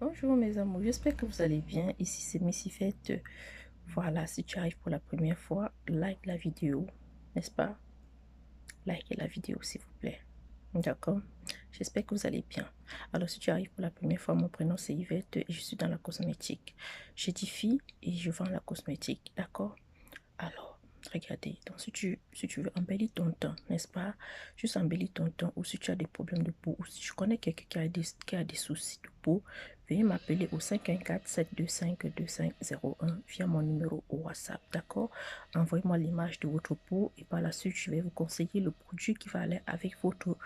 Bonjour mes amours, j'espère que vous allez bien. Ici c'est Missy Fête. Voilà, si tu arrives pour la première fois, like la vidéo, n'est-ce pas? Likez la vidéo s'il vous plaît. D'accord? J'espère que vous allez bien. Alors si tu arrives pour la première fois, mon prénom c'est Yvette et je suis dans la cosmétique. J'édifie et je vends la cosmétique, d'accord? Alors, regardez, donc si tu veux embellir ton teint, n'est-ce pas? Juste embellir ton teint, ou si tu as des problèmes de peau, ou si tu connais quelqu'un qui a des soucis de peau, veuillez m'appeler au 514-725-2501 via mon numéro au WhatsApp, d'accord? Envoyez-moi l'image de votre peau et par la suite, je vais vous conseiller le produit qui va aller avec votre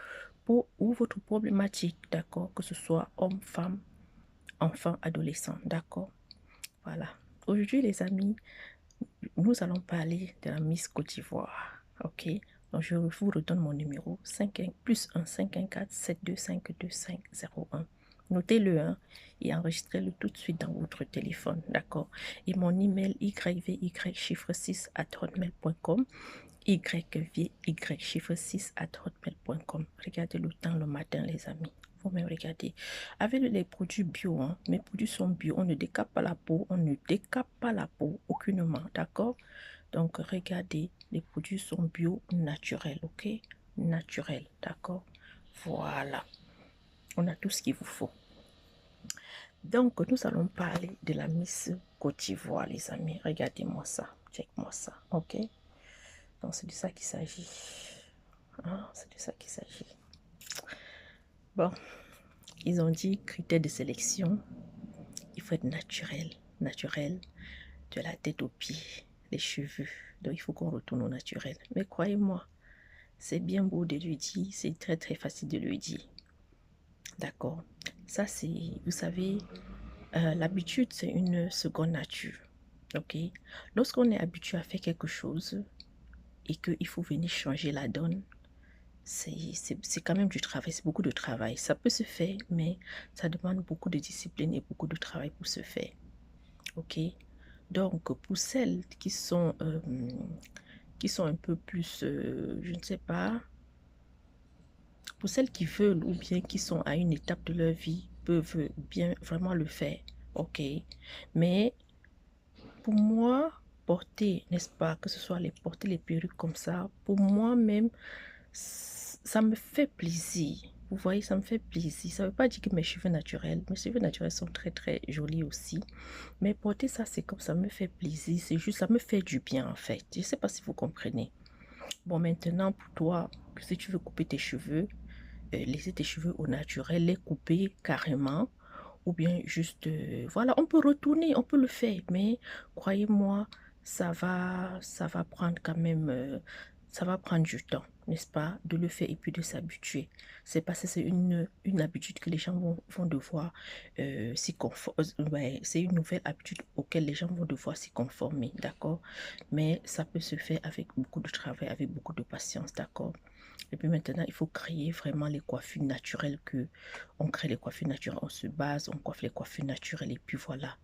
peau ou votre problématique, d'accord? Que ce soit homme, femme, enfant, adolescent, d'accord? Voilà. Aujourd'hui, les amis, nous allons parler de la Miss Côte d'Ivoire. Ok? Donc, je vous redonne mon numéro 51 plus 1 514 725 2501. Notez-le hein, et enregistrez-le tout de suite dans votre téléphone. D'accord? Et mon email yvy chiffre 6 hotmail.com. YVY chiffre 6 hotmail.com. Regardez le temps le matin, les amis. Faut même regarder. Avec les produits bio, hein, mes produits sont bio. On ne décape pas la peau. On ne décape pas la peau aucunement. D'accord? Donc, regardez. Les produits sont bio, naturels. Ok? Naturels. D'accord? Voilà. On a tout ce qu'il vous faut. Donc, nous allons parler de la Miss Côte d'Ivoire, les amis. Regardez-moi ça. Check-moi ça. Ok? Donc, c'est de ça qu'il s'agit. Hein, c'est de ça qu'il s'agit. Bon, ils ont dit critères de sélection. Il faut être naturel. Naturel de la tête aux pieds, les cheveux. Donc, il faut qu'on retourne au naturel. Mais croyez-moi, c'est bien beau de lui dire. C'est très, très facile de lui dire. D'accord? Ça, c'est, vous savez, l'habitude, c'est une seconde nature. Ok? Lorsqu'on est habitué à faire quelque chose et qu'il faut venir changer la donne, c'est quand même du travail, c'est beaucoup de travail. Ça peut se faire, mais ça demande beaucoup de discipline et beaucoup de travail pour se faire. Ok? Donc, pour celles qui sont un peu plus, je ne sais pas, pour celles qui veulent ou bien qui sont à une étape de leur vie, peuvent bien vraiment le faire. Ok? Mais pour moi, porter, n'est-ce pas, que ce soit porter les perruques comme ça, pour moi-même, ça me fait plaisir. Vous voyez, ça me fait plaisir. Ça ne veut pas dire que mes cheveux naturels sont très très jolis aussi. Mais porter ça, c'est comme ça me fait plaisir. C'est juste, ça me fait du bien en fait. Je ne sais pas si vous comprenez. Bon, maintenant, pour toi, si tu veux couper tes cheveux, laisser tes cheveux au naturel, les couper carrément. Ou bien juste, voilà, on peut retourner, on peut le faire. Mais croyez-moi, ça va prendre quand même, ça va prendre du temps, n'est-ce pas, de le faire et puis de s'habituer. C'est parce que c'est une habitude que les gens vont devoir s'y conformer. Ouais, c'est une nouvelle habitude auquel les gens vont devoir s'y conformer, d'accord? Mais ça peut se faire avec beaucoup de travail, avec beaucoup de patience, d'accord? Et puis maintenant, il faut créer vraiment les coiffures naturelles que on crée les coiffures naturelles, on se base, on coiffe les coiffures naturelles et puis voilà.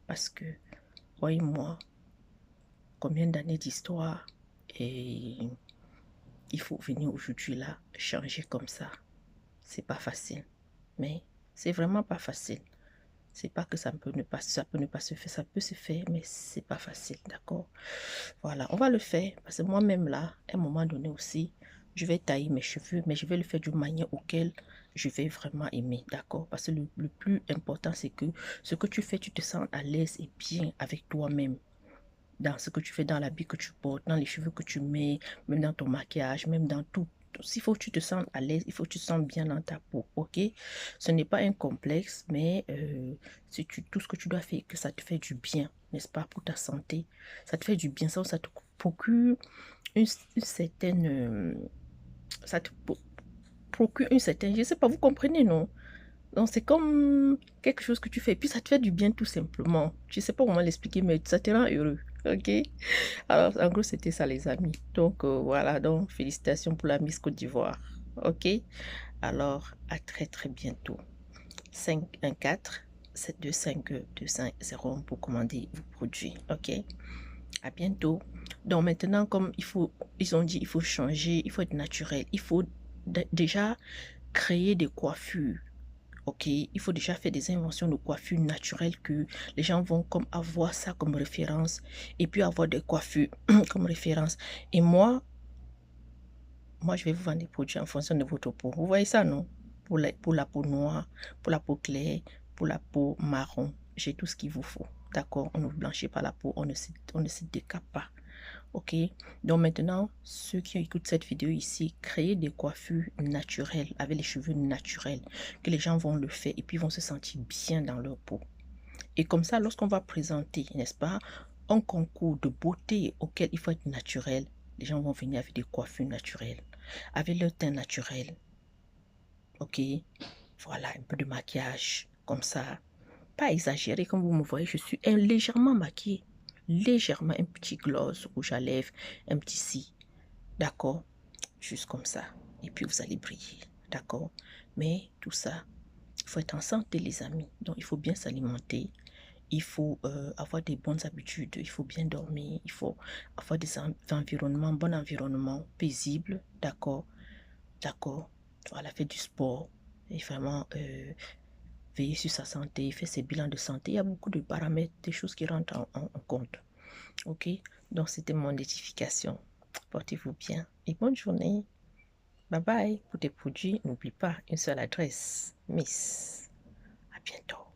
Parce que, voyez-moi, combien d'années d'histoire et il faut venir aujourd'hui là, changer comme ça. C'est pas facile. Mais c'est vraiment pas facile. C'est pas que ça peut ne pas se faire, ça peut se faire, mais c'est pas facile, d'accord? Voilà, on va le faire parce que moi-même là, à un moment donné aussi, je vais tailler mes cheveux, mais je vais le faire d'une manière auquel je vais vraiment aimer, d'accord? Parce que le plus important, c'est que ce que tu fais, tu te sens à l'aise et bien avec toi-même. Dans ce que tu fais, dans l'habit que tu portes, dans les cheveux que tu mets, même dans ton maquillage, même dans tout. S'il faut que tu te sens à l'aise, il faut que tu te sens bien dans ta peau, ok? Ce n'est pas un complexe, mais tout ce que tu dois faire, que ça te fait du bien, n'est-ce pas, pour ta santé. Ça te fait du bien, ça te procure une certaine... ça te procure une certaine... Je ne sais pas, vous comprenez, non? Donc, c'est comme quelque chose que tu fais, et puis ça te fait du bien tout simplement. Je ne sais pas comment l'expliquer, mais ça te rend heureux, ok? Alors, en gros, c'était ça, les amis. Donc, voilà, donc, félicitations pour la Miss Côte d'Ivoire. OK? Alors, à très, très bientôt. 514 725 2501 pour commander vos produits. OK? À bientôt. Donc, maintenant, comme ils ont dit, il faut changer, il faut être naturel. Il faut déjà créer des coiffures. ok? Il faut déjà faire des inventions de coiffure naturelle que les gens vont comme avoir ça comme référence et puis avoir des coiffures comme référence. Et moi, je vais vous vendre des produits en fonction de votre peau. Vous voyez ça, non? Pour la peau noire, pour la peau claire, pour la peau marron. J'ai tout ce qu'il vous faut. D'accord? On ne blanchit pas la peau, on ne se décape pas. Ok? Donc maintenant, ceux qui écoutent cette vidéo ici, créez des coiffures naturelles, avec les cheveux naturels, que les gens vont le faire et puis vont se sentir bien dans leur peau. Et comme ça, lorsqu'on va présenter, n'est-ce pas, un concours de beauté auquel il faut être naturel, les gens vont venir avec des coiffures naturelles, avec leur teint naturel. Ok? Voilà, un peu de maquillage, comme ça. Pas exagéré, comme vous me voyez, je suis légèrement maquillée. Légèrement, un petit gloss, rouge à lèvres, un petit cils. D'accord? Juste comme ça. Et puis vous allez briller. D'accord? Mais tout ça, il faut être en santé, les amis. Donc, il faut bien s'alimenter. Il faut avoir des bonnes habitudes. Il faut bien dormir. Il faut avoir des environnements, bon environnement, paisible. D'accord? D'accord? Voilà, faire du sport. Et vraiment veiller sur sa santé, faire ses bilans de santé. Il y a beaucoup de paramètres, des choses qui rentrent en compte. Ok? Donc, c'était mon notification. Portez-vous bien et bonne journée. Bye bye. Pour tes produits, n'oublie pas une seule adresse. Miss. À bientôt.